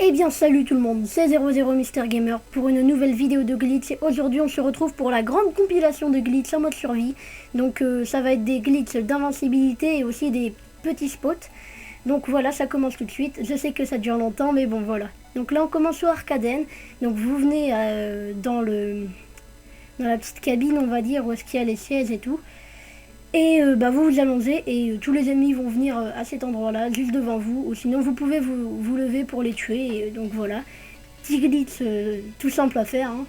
Eh bien salut tout le monde, c'est 00 Mister Gamer pour une nouvelle vidéo de glitch et aujourd'hui on se retrouve pour la grande compilation de glitch en mode survie. Donc ça va être des glitches d'invincibilité et aussi des petits spots. Donc voilà, ça commence tout de suite. Je sais que ça dure longtemps mais bon voilà. Donc là on commence sur Arcaden. Donc vous venez dans la petite cabine on va dire où est-ce qu'il y a les sièges et tout. Et vous vous allongez et tous les ennemis vont venir à cet endroit-là, juste devant vous. Ou sinon vous pouvez vous lever pour les tuer. Et, donc voilà, petit glitch tout simple à faire. Hein.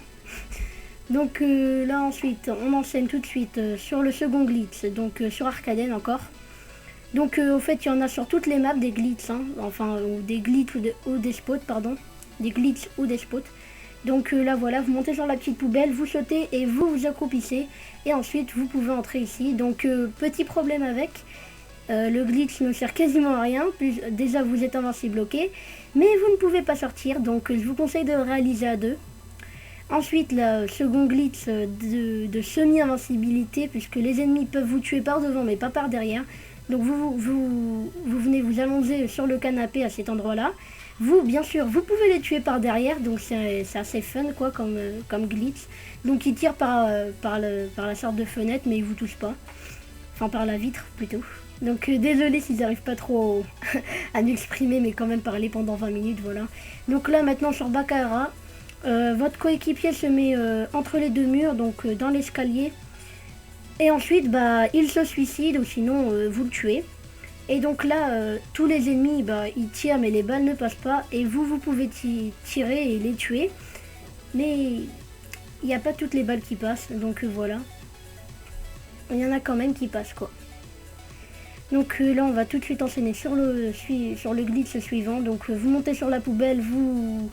Donc là ensuite, on enchaîne tout de suite sur le second glitch, donc sur Arcaden encore. Donc au fait, il y en a sur toutes les maps des glitches, hein. Enfin ou des glitches ou des spots, pardon. Des glitches ou des spots. Donc là voilà, vous montez sur la petite poubelle, vous sautez et vous vous accroupissez. Et ensuite vous pouvez entrer ici. Donc petit problème avec, le glitch ne sert quasiment à rien. Déjà vous êtes invincible, ok. Mais vous ne pouvez pas sortir, donc je vous conseille de le réaliser à deux. Ensuite, le second glitch de semi-invincibilité, puisque les ennemis peuvent vous tuer par devant mais pas par derrière. Donc vous venez vous allonger sur le canapé à cet endroit-là. Vous, bien sûr, vous pouvez les tuer par derrière, donc c'est assez fun quoi comme glitch. Donc ils tirent par la sorte de fenêtre, mais ils vous touchent pas. Enfin par la vitre plutôt. Donc désolé s'ils n'arrivent pas trop à m'exprimer, mais quand même parler pendant 20 minutes, voilà. Donc là maintenant sur Baccarat, votre coéquipier se met entre les deux murs, donc dans l'escalier. Et ensuite, il se suicide ou sinon vous le tuez. Et donc là, tous les ennemis, ils tirent mais les balles ne passent pas. Et vous pouvez tirer et les tuer. Mais il n'y a pas toutes les balles qui passent. Donc voilà. Il y en a quand même qui passent quoi. Donc là, on va tout de suite enchaîner sur le glitch suivant. Donc vous montez sur la poubelle, vous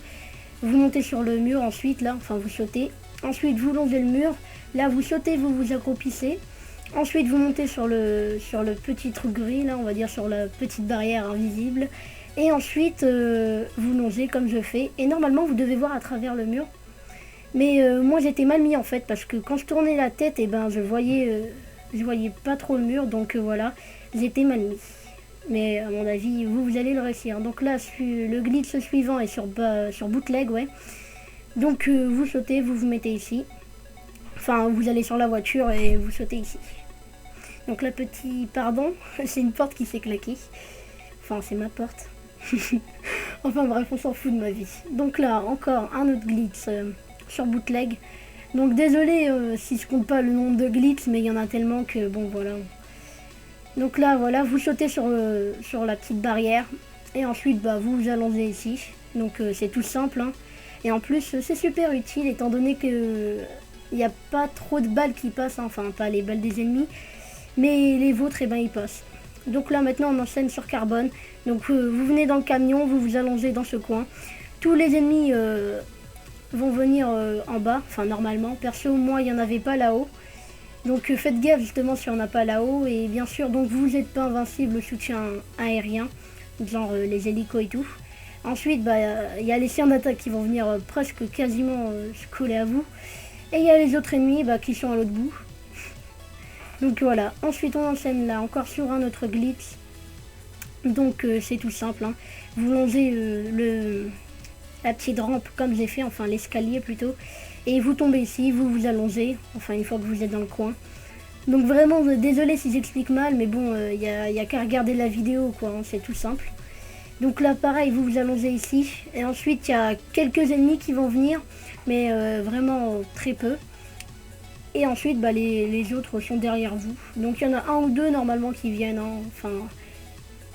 montez sur le mur ensuite, là, enfin vous sautez. Ensuite, vous longez le mur. Là, vous sautez, vous vous accroupissez. Ensuite, vous montez sur le petit truc gris, là, on va dire sur la petite barrière invisible. Et ensuite, vous longez comme je fais. Et normalement, vous devez voir à travers le mur. Mais moi, j'étais mal mis en fait, parce que quand je tournais la tête, je voyais pas trop le mur. Donc voilà, j'étais mal mis. Mais à mon avis, vous allez le réussir. Donc là, le glitch suivant est sur bootleg, ouais. Donc vous sautez, vous vous mettez ici. Enfin, vous allez sur la voiture et vous sautez ici. Donc là, petit pardon, c'est une porte qui s'est claquée. Enfin, c'est ma porte. Enfin bref, on s'en fout de ma vie. Donc là, encore un autre glitch sur bootleg. Donc désolé si je compte pas le nombre de glitches, mais il y en a tellement que bon voilà. Donc là, voilà, vous sautez sur la petite barrière. Et ensuite, vous vous allongez ici. Donc c'est tout simple, hein. Et en plus, c'est super utile étant donné que il n'y a pas trop de balles qui passent, hein. Enfin pas les balles des ennemis, mais les vôtres, ils passent. Donc là maintenant on enchaîne sur Carbone. Donc vous venez dans le camion, vous vous allongez dans ce coin. Tous les ennemis vont venir en bas, enfin normalement. Perso, moi il n'y en avait pas là-haut. Donc faites gaffe justement si on n'a pas là-haut. Et bien sûr, donc vous n'êtes pas invincible au soutien aérien, genre les hélicos et tout. Ensuite, il y a les chiens d'attaque qui vont venir presque quasiment se coller à vous. Et il y a les autres ennemis qui sont à l'autre bout. Donc voilà, ensuite on enchaîne là encore sur un autre glitch. Donc c'est tout simple, hein. Vous longez la petite rampe comme j'ai fait, enfin l'escalier plutôt. Et vous tombez ici, vous vous allongez, enfin une fois que vous êtes dans le coin. Donc vraiment, désolé si j'explique mal, mais bon, y a qu'à regarder la vidéo quoi, hein, c'est tout simple. Donc là pareil, vous vous allongez ici. Et ensuite il y a quelques ennemis qui vont venir, mais vraiment très peu. Et ensuite les autres sont derrière vous. Donc il y en a un ou deux normalement qui viennent, hein. Enfin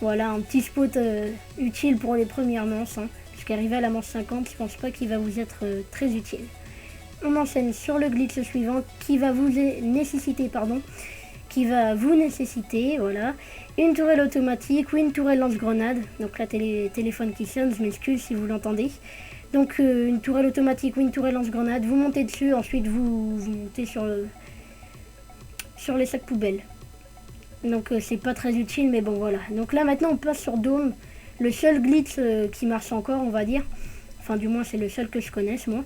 voilà, un petit spot utile pour les premières manches, hein. Jusqu'arriver à la manche 50, je pense pas qu'il va vous être très utile. On enchaîne sur le glitch suivant qui va vous nécessiter, voilà, une tourelle automatique ou une tourelle lance-grenade. Donc là, téléphone qui sonne, je m'excuse si vous l'entendez. Donc une tourelle automatique ou une tourelle lance-grenade, vous montez dessus, ensuite vous montez sur les sacs poubelles. Donc c'est pas très utile, mais bon voilà. Donc là maintenant on passe sur Dome, le seul glitch qui marche encore, on va dire. Enfin du moins c'est le seul que je connaisse moi.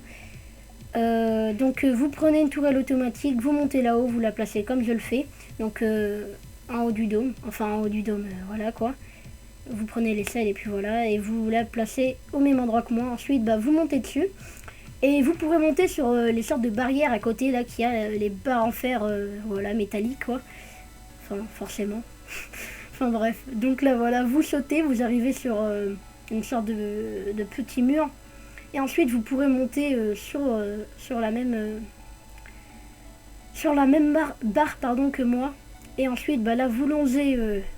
Donc vous prenez une tourelle automatique, vous montez là-haut, vous la placez comme je le fais. Donc en haut du dôme, voilà quoi. vous prenez l'aisselle et puis voilà, et vous la placez au même endroit que moi. Ensuite, bah, vous montez dessus. Et vous pourrez monter sur les sortes de barrières à côté, là, qui a les barres en fer, voilà, métalliques, quoi. Enfin, forcément. Enfin bref, donc là, voilà, vous sautez, vous arrivez sur une sorte de petit mur. Et ensuite, vous pourrez monter sur la même... barre pardon, que moi. Et ensuite, bah, là, vous longez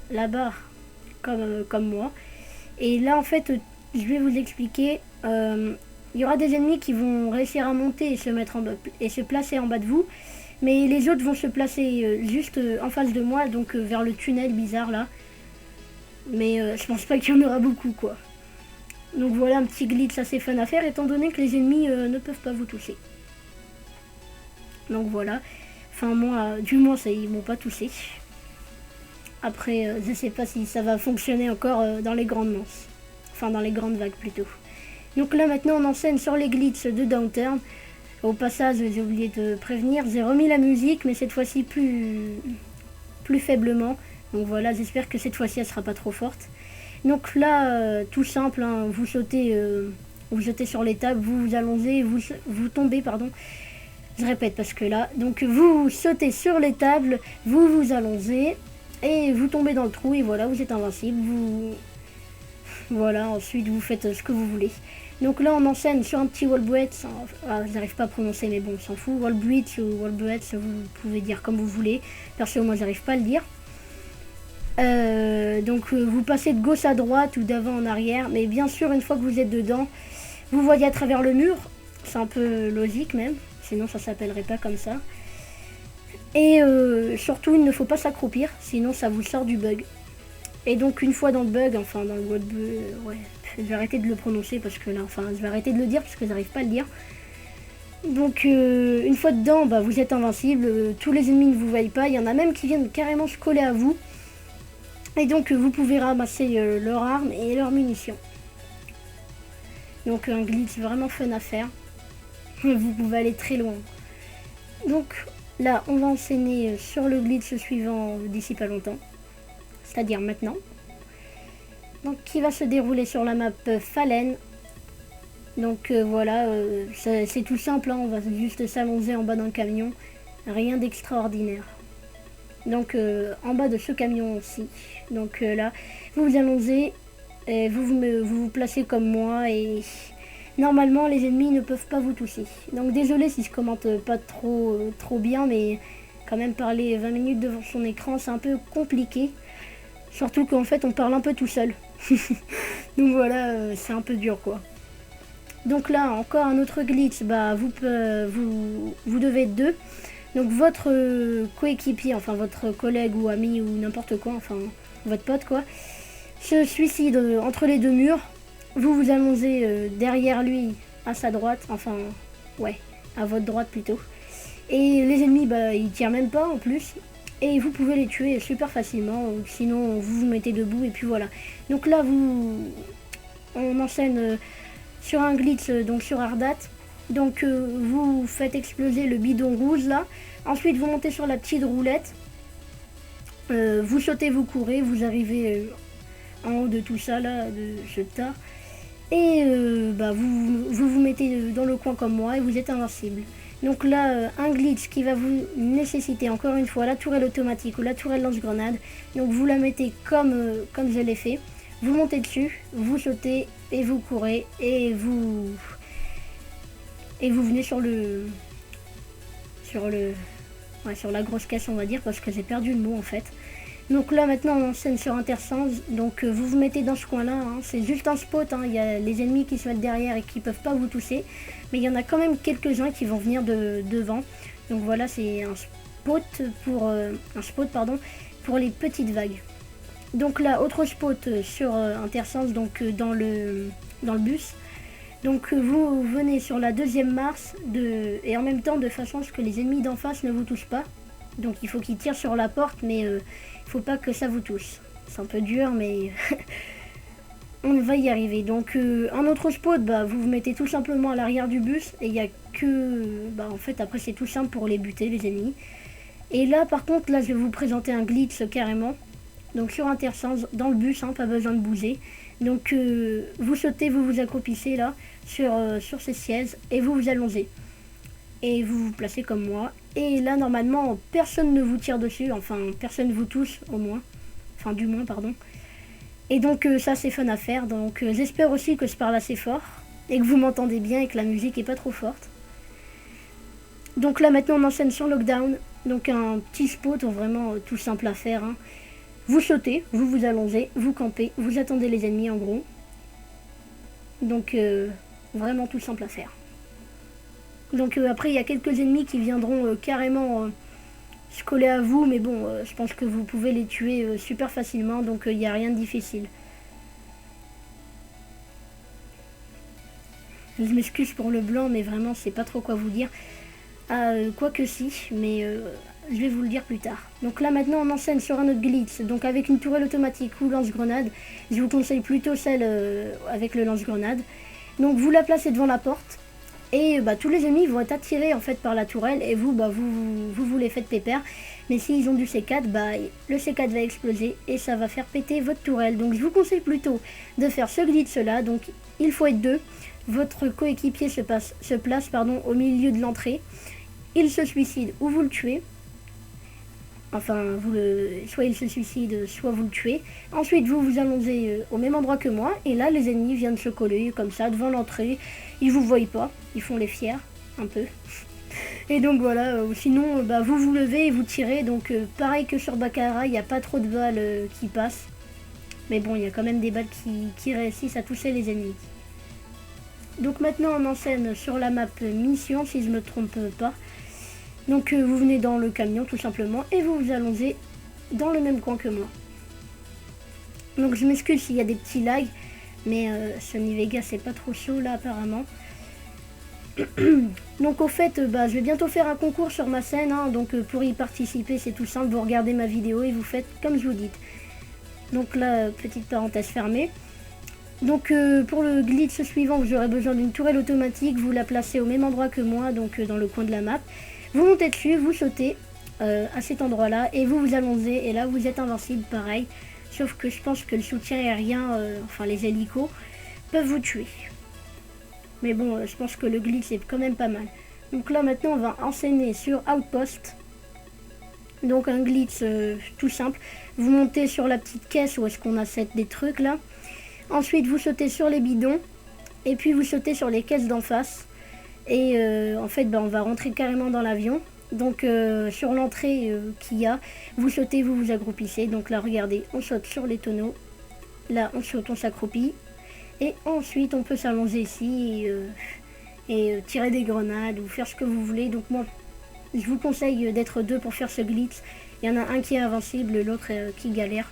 la barre comme moi. Et là, en fait, je vais vous expliquer. Il y aura des ennemis qui vont réussir à monter et se placer en bas de vous. Mais les autres vont se placer juste en face de moi, donc vers le tunnel bizarre là. Mais je pense pas qu'il y en aura beaucoup, quoi. Donc voilà un petit glitch assez fun à faire, étant donné que les ennemis ne peuvent pas vous toucher. Donc voilà. Enfin moi, du moins ça, ils m'ont pas touché. Après, je sais pas si ça va fonctionner encore dans les grandes manches. Enfin dans les grandes vagues plutôt. Donc là maintenant on enseigne sur les glitches de Downturn. Au passage, j'ai oublié de prévenir, j'ai remis la musique, mais cette fois-ci plus faiblement. Donc voilà, j'espère que cette fois-ci elle sera pas trop forte. Donc là, tout simple, hein, vous sautez sur les tables, vous vous allongez, vous tombez, pardon. Je répète parce que là, donc vous sautez sur les tables, vous vous allongez et vous tombez dans le trou et voilà, vous êtes invincible. Voilà, ensuite vous faites ce que vous voulez. Donc là on enseigne sur un petit wall breath, j'arrive pas à prononcer mais bon on s'en fout, wall breath ou wall breath, vous pouvez dire comme vous voulez, perso moi j'arrive pas à le dire. Donc vous passez de gauche à droite ou d'avant en arrière, mais bien sûr une fois que vous êtes dedans, vous voyez à travers le mur, c'est un peu logique même, sinon ça s'appellerait pas comme ça. Et surtout il ne faut pas s'accroupir, sinon ça vous sort du bug. Et donc une fois dans le bug, enfin dans le wall ouais, je vais arrêter de le prononcer parce que là, enfin je vais arrêter de le dire parce que j'arrive pas à le dire. Donc une fois dedans, bah, vous êtes invincible, tous les ennemis ne vous voient pas, il y en a même qui viennent carrément se coller à vous. Et donc vous pouvez ramasser leurs armes et leurs munitions. Donc un glitch vraiment fun à faire. Vous pouvez aller très loin. Donc là on va enchaîner sur le glitch suivant d'ici pas longtemps. C'est-à-dire maintenant. Donc qui va se dérouler sur la map Fallen. Donc voilà, c'est tout simple, hein, on va juste s'allonger en bas d'un camion. Rien d'extraordinaire. Donc en bas de ce camion aussi. Donc là, vous vous allongez, et vous placez comme moi et normalement les ennemis ne peuvent pas vous toucher. Donc désolé si je commente pas trop bien, mais quand même parler 20 minutes devant son écran c'est un peu compliqué. Surtout qu'en fait on parle un peu tout seul. Donc voilà, c'est un peu dur quoi. Donc là encore un autre glitch, bah vous devez être deux. Donc votre coéquipier, enfin votre collègue ou ami ou n'importe quoi, enfin votre pote quoi, se suicide entre les deux murs. Vous vous allongez derrière lui à sa droite, enfin ouais, à votre droite plutôt. Et les ennemis bah ils tirent même pas en plus. Et vous pouvez les tuer super facilement, sinon vous vous mettez debout et puis voilà. Donc là on enchaîne sur un glitch donc sur Ardat. Donc vous faites exploser le bidon rouge là. Ensuite vous montez sur la petite roulette. Vous sautez, vous courez, vous arrivez en haut de tout ça là, de ce tas. Et bah, vous mettez dans le coin comme moi et vous êtes invincible. Donc là, un glitch qui va vous nécessiter encore une fois la tourelle automatique ou la tourelle lance-grenade. Donc vous la mettez comme je l'ai fait. Vous montez dessus, vous sautez et vous courez et vous venez sur la grosse caisse on va dire parce que j'ai perdu le mot en fait. Donc là maintenant on enseigne sur Intersens, donc vous vous mettez dans ce coin là, hein. C'est juste un spot, hein. Il y a les ennemis qui se mettent derrière et qui peuvent pas vous toucher, mais il y en a quand même quelques-uns qui vont venir devant. Donc voilà, c'est un spot pour les petites vagues. Donc là autre spot sur Intersens, donc dans le bus. Donc vous venez sur la deuxième marche et en même temps de façon à ce que les ennemis d'en face ne vous touchent pas. Donc il faut qu'ils tirent sur la porte, mais il faut pas que ça vous touche. C'est un peu dur, mais on va y arriver. Donc un autre spot, bah, vous vous mettez tout simplement à l'arrière du bus et il n'y a que... Bah, en fait après c'est tout simple pour les buter les ennemis. Et là par contre, là je vais vous présenter un glitch carrément. Donc sur Intersens, dans le bus, hein, pas besoin de bouger. Donc vous sautez, vous vous accroupissez là sur ces sièges et vous vous allongez. Et vous vous placez comme moi. Et là normalement personne ne vous tire dessus, enfin personne vous touche au moins. Enfin du moins pardon. Et donc ça c'est fun à faire. Donc j'espère aussi que je parle assez fort. Et que vous m'entendez bien et que la musique est pas trop forte. Donc là maintenant on enchaîne sur Lockdown. Donc un petit spot vraiment tout simple à faire. Hein. Vous sautez, vous vous allongez, vous campez, vous attendez les ennemis en gros. Donc vraiment tout simple à faire. Donc après il y a quelques ennemis qui viendront carrément se coller à vous. Mais bon je pense que vous pouvez les tuer super facilement. Donc il n'y a rien de difficile. Je m'excuse pour le blanc mais vraiment je sais pas trop quoi vous dire. Quoique si, mais je vais vous le dire plus tard. Donc là maintenant on enchaîne sur un autre glitch. Donc avec une tourelle automatique ou lance-grenade. Je vous conseille plutôt celle avec le lance-grenade. Donc vous la placez devant la porte. Et tous les ennemis vont être attirés en fait par la tourelle. Et vous vous les faites pépère. Mais s'ils ont du C4, le C4 va exploser. Et ça va faire péter votre tourelle. Donc je vous conseille plutôt de faire ce glitch là. Donc il faut être deux. Votre coéquipier se place au milieu de l'entrée. Il se suicide ou vous le tuez. Enfin, soit il se suicide, soit vous le tuez. Ensuite, vous vous allongez au même endroit que moi. Et là, les ennemis viennent se coller comme ça devant l'entrée. Ils vous voient pas. Ils font les fiers, un peu. Et donc voilà, sinon, vous vous levez et vous tirez. Donc pareil que sur Baccarat, il n'y a pas trop de balles qui passent. Mais bon, il y a quand même des balles qui réussissent à toucher les ennemis. Donc maintenant, on enchaîne sur la map mission, si je ne me trompe pas. Donc vous venez dans le camion tout simplement et vous vous allongez dans le même coin que moi. Donc je m'excuse s'il y a des petits lags, mais Sony Vegas c'est pas trop chaud là apparemment. Donc au fait, je vais bientôt faire un concours sur ma chaîne, hein, donc pour y participer c'est tout simple, vous regardez ma vidéo et vous faites comme je vous dis. Donc là, petite parenthèse fermée. Donc pour le glitch suivant, vous aurez besoin d'une tourelle automatique, vous la placez au même endroit que moi, donc dans le coin de la map. Vous montez dessus, vous sautez à cet endroit-là et vous vous allongez et là vous êtes invincible pareil. Sauf que je pense que le soutien aérien, enfin les hélicos, peuvent vous tuer. Mais bon, je pense que le glitch est quand même pas mal. Donc là maintenant on va enchaîner sur Outpost. Donc un glitch tout simple. Vous montez sur la petite caisse où est-ce qu'on achète des trucs là. Ensuite vous sautez sur les bidons. Et puis vous sautez sur les caisses d'en face. Et en fait on va rentrer carrément dans l'avion. Donc sur l'entrée qu'il y a, vous sautez, vous vous accroupissez. Donc là regardez, on saute sur les tonneaux. Là on saute, on s'accroupit. Et ensuite on peut s'allonger ici et tirer des grenades ou faire ce que vous voulez. Donc moi je vous conseille d'être deux pour faire ce glitch. Il y en a un qui est invincible, l'autre qui galère.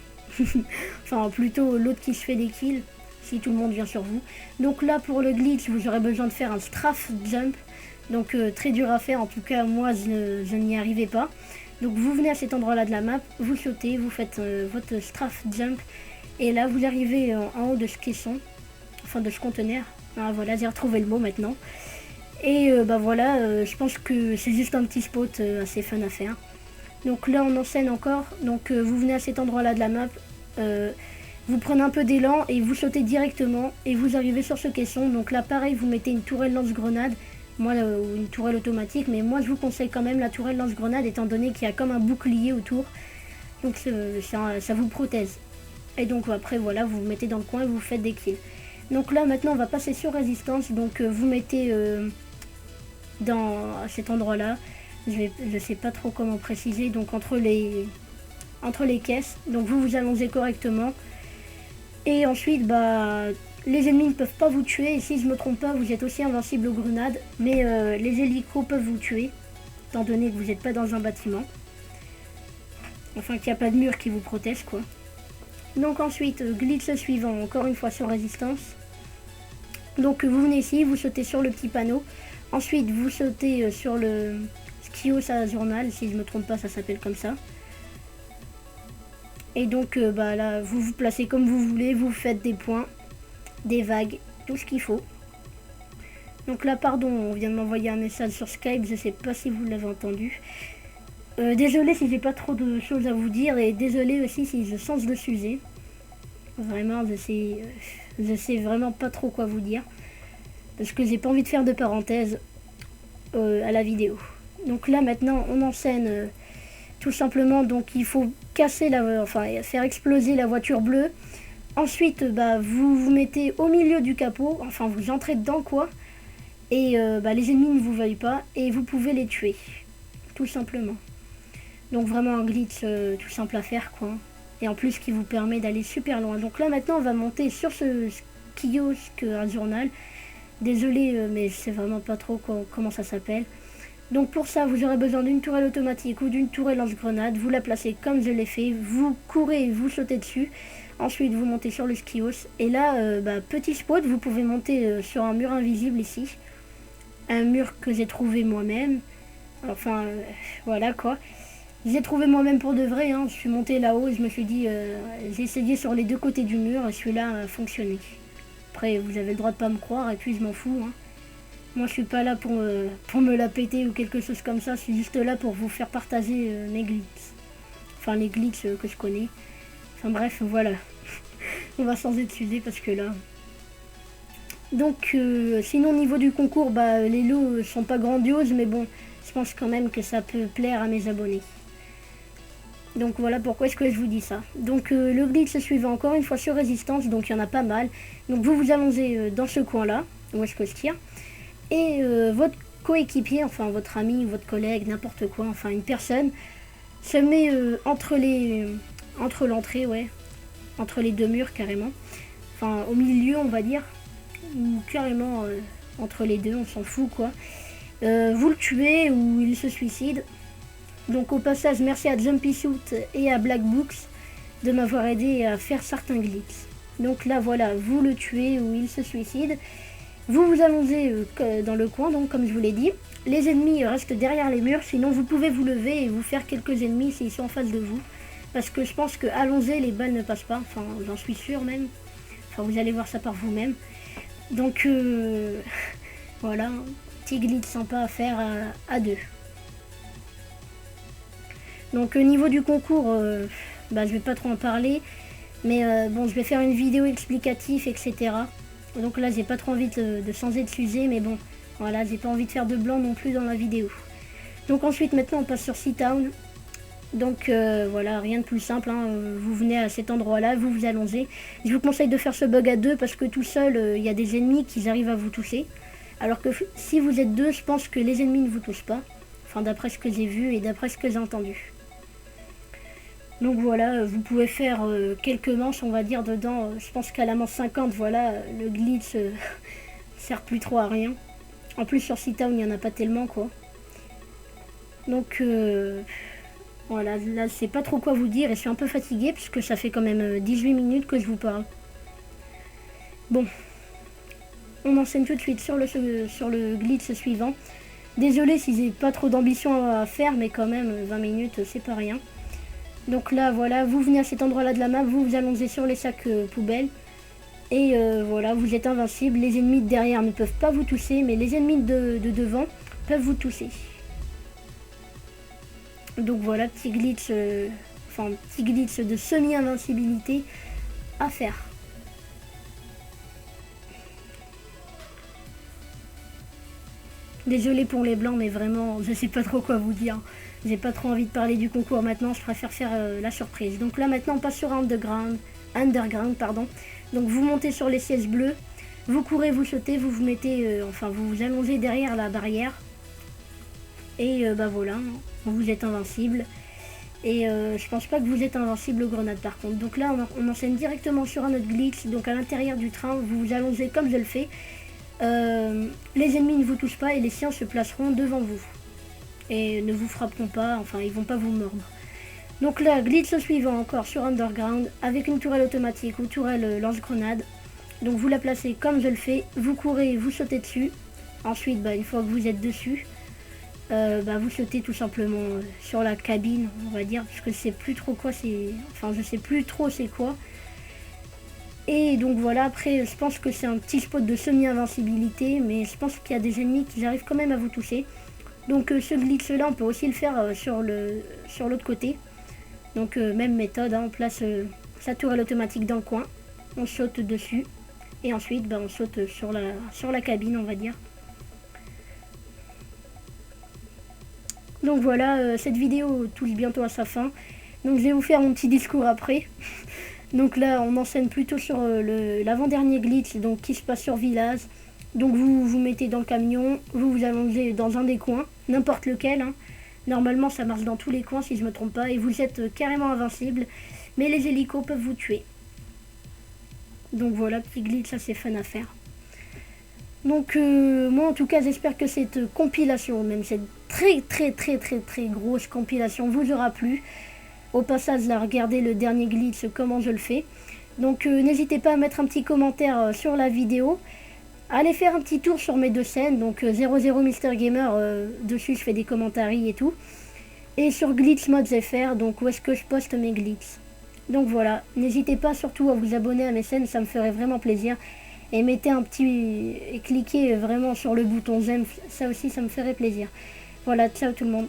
Enfin plutôt l'autre qui se fait des kills si tout le monde vient sur vous. Donc là pour le glitch vous aurez besoin de faire un strafe jump. Donc très dur à faire, en tout cas moi je n'y arrivais pas. Donc vous venez à cet endroit là de la map, vous sautez, vous faites votre strafe jump. Et là vous arrivez en haut de ce caisson, enfin de ce conteneur. Ah, voilà, j'ai retrouvé le mot maintenant. Et voilà, je pense que c'est juste un petit spot assez fun à faire. Donc là on enchaîne encore, donc vous venez à cet endroit là de la map. Vous prenez un peu d'élan et vous sautez directement et vous arrivez sur ce caisson. Donc là pareil, vous mettez une tourelle lance-grenade, moi une tourelle automatique, mais moi je vous conseille quand même la tourelle lance-grenade étant donné qu'il y a comme un bouclier autour. Donc ça vous protège. Et donc après voilà, vous vous mettez dans le coin et vous faites des kills. Donc là maintenant on va passer sur résistance, donc vous mettez dans cet endroit là, je sais pas trop comment préciser, donc entre les caisses, donc vous vous allongez correctement. Et ensuite, les ennemis ne peuvent pas vous tuer. Et si je ne me trompe pas, vous êtes aussi invincible aux grenades. Mais les hélicos peuvent vous tuer, étant donné que vous n'êtes pas dans un bâtiment. Enfin, qu'il n'y a pas de mur qui vous protège, quoi. Donc ensuite, glitch suivant, encore une fois sur résistance. Donc vous venez ici, vous sautez sur le petit panneau. Ensuite, vous sautez sur le Skio sa journal, si je ne me trompe pas, ça s'appelle comme ça. Et donc là, vous vous placez comme vous voulez, vous faites des points, des vagues, tout ce qu'il faut. Donc là, pardon, on vient de m'envoyer un message sur Skype, je ne sais pas si vous l'avez entendu. Désolé si j'ai pas trop de choses à vous dire et désolé aussi si je change de sujet. Vraiment, je sais vraiment pas trop quoi vous dire. Parce que j'ai pas envie de faire de parenthèse à la vidéo. Donc là maintenant on enchaîne tout simplement. Donc il faut casser enfin faire exploser la voiture bleue. Ensuite vous vous mettez au milieu du capot, enfin vous entrez dedans quoi. Et les ennemis ne vous voient pas et vous pouvez les tuer. Tout simplement. Donc vraiment un glitch tout simple à faire quoi. Et en plus qui vous permet d'aller super loin. Donc là maintenant on va monter sur ce kiosque à journal. Désolé mais je sais vraiment pas trop comment ça s'appelle. Donc pour ça vous aurez besoin d'une tourelle automatique ou d'une tourelle lance-grenade. Vous la placez comme je l'ai fait. Vous courez et vous sautez dessus. Ensuite vous montez sur le kiosque. Et là petit spot, vous pouvez monter sur un mur invisible ici. Un mur que j'ai trouvé moi-même. Enfin voilà quoi. J'ai trouvé moi-même pour de vrai, hein. Je suis montée là-haut et je me suis dit, j'ai essayé sur les deux côtés du mur et celui-là a fonctionné. Après, vous avez le droit de pas me croire et puis je m'en fous. Hein. Moi, je suis pas là pour me la péter ou quelque chose comme ça. Je suis juste là pour vous faire partager mes glitches. Enfin, les glitches que je connais. Enfin bref, voilà. On va changer de sujet parce que là... Donc, sinon, au niveau du concours, les lots sont pas grandioses, mais bon, je pense quand même que ça peut plaire à mes abonnés. Donc voilà pourquoi est-ce que je vous dis ça. Donc le glitch suivant encore une fois sur résistance, donc il y en a pas mal. Donc vous vous allongez dans ce coin là, où est-ce que je tire. Et votre coéquipier, enfin votre ami, votre collègue, n'importe quoi, enfin une personne, se met entre l'entrée, ouais, entre les deux murs carrément. Enfin au milieu on va dire, ou carrément entre les deux, on s'en fout quoi. Vous le tuez ou il se suicide. Donc au passage, merci à Jumpy Suit et à Black Books de m'avoir aidé à faire certains glitches. Donc là voilà, vous le tuez ou il se suicide. Vous vous allongez dans le coin, donc comme je vous l'ai dit. Les ennemis restent derrière les murs, sinon vous pouvez vous lever et vous faire quelques ennemis s'ils sont en face de vous. Parce que je pense que allongé, les balles ne passent pas, enfin j'en suis sûr même. Enfin vous allez voir ça par vous-même. Donc voilà, petit glitch sympa à faire à deux. Donc au niveau du concours, je vais pas trop en parler, mais bon, je vais faire une vidéo explicative, etc. Donc là, j'ai pas trop envie de changer de sujet, mais bon, voilà, j'ai pas envie de faire de blanc non plus dans la vidéo. Donc ensuite, maintenant, on passe sur Seatown. Donc voilà, rien de plus simple, hein. Vous venez à cet endroit-là, vous vous allongez. Je vous conseille de faire ce bug à deux parce que tout seul, il y a des ennemis qui arrivent à vous toucher. Alors que si vous êtes deux, je pense que les ennemis ne vous touchent pas. Enfin, d'après ce que j'ai vu et d'après ce que j'ai entendu. Donc voilà, vous pouvez faire quelques manches, on va dire, dedans. Je pense qu'à la manche 50, voilà, le glitch sert plus trop à rien. En plus, sur Seatown, il n'y en a pas tellement, quoi. Donc, voilà, là, je sais pas trop quoi vous dire et je suis un peu fatiguée puisque ça fait quand même 18 minutes que je vous parle. Bon, on enchaîne tout de suite sur le glitch suivant. Désolé si j'ai pas trop d'ambition à faire, mais quand même, 20 minutes, c'est pas rien. Donc là, voilà, vous venez à cet endroit-là de la map, vous vous allongez sur les sacs poubelles. Et voilà, vous êtes invincible. Les ennemis de derrière ne peuvent pas vous toucher, mais les ennemis de devant peuvent vous toucher. Donc voilà, petit glitch de semi-invincibilité à faire. Désolé pour les blancs, mais vraiment, je sais pas trop quoi vous dire. J'ai pas trop envie de parler du concours maintenant, je préfère faire la surprise. Donc là maintenant on passe sur Underground, pardon. Donc vous montez sur les sièges bleus, vous courez, vous sautez, vous vous mettez, vous vous allongez derrière la barrière. Et voilà, vous êtes invincible. Et je pense pas que vous êtes invincible aux grenades par contre. Donc là on enchaîne directement sur un autre glitch. Donc à l'intérieur du train, vous vous allongez comme je le fais. Les ennemis ne vous touchent pas et les siens se placeront devant vous. Et ne vous frapperont pas, enfin ils vont pas vous mordre. Donc là, glitch suivant encore sur Underground avec une tourelle automatique ou tourelle lance-grenade. Donc vous la placez comme je le fais, vous courez, vous sautez dessus. Ensuite, une fois que vous êtes dessus, vous sautez tout simplement sur la cabine, on va dire, parce que je sais plus trop quoi c'est. Enfin, je sais plus trop c'est quoi. Et donc voilà, après je pense que c'est un petit spot de semi-invincibilité, mais je pense qu'il y a des ennemis qui arrivent quand même à vous toucher. Donc ce glitch là on peut aussi le faire sur l'autre côté. Donc même méthode, hein, on place sa tourelle automatique dans le coin, on saute dessus et ensuite on saute sur la cabine, on va dire. Donc voilà, cette vidéo touche bientôt à sa fin. Donc je vais vous faire mon petit discours après. Donc là on enseigne plutôt sur l'avant-dernier glitch, donc qui se passe sur village. Donc vous vous mettez dans le camion, vous allongez dans un des coins, n'importe lequel, hein. Normalement ça marche dans tous les coins si je me trompe pas, et vous êtes carrément invincible, mais les hélicos peuvent vous tuer. Donc voilà, petit glitch assez fun à faire. Donc moi en tout cas j'espère que cette compilation, même cette très grosse compilation vous aura plu. Au passage là, regardez le dernier glitch, comment je le fais. Donc n'hésitez pas à mettre un petit commentaire sur la vidéo. Allez faire un petit tour sur mes deux chaînes, donc 00 Mister Gamer, dessus je fais des commentaires et tout. Et sur Glitch Mods FR, donc où est-ce que je poste mes glitches. Donc voilà, n'hésitez pas surtout à vous abonner à mes chaînes, ça me ferait vraiment plaisir. Et mettez un petit... et cliquez vraiment sur le bouton j'aime, ça aussi ça me ferait plaisir. Voilà, ciao tout le monde.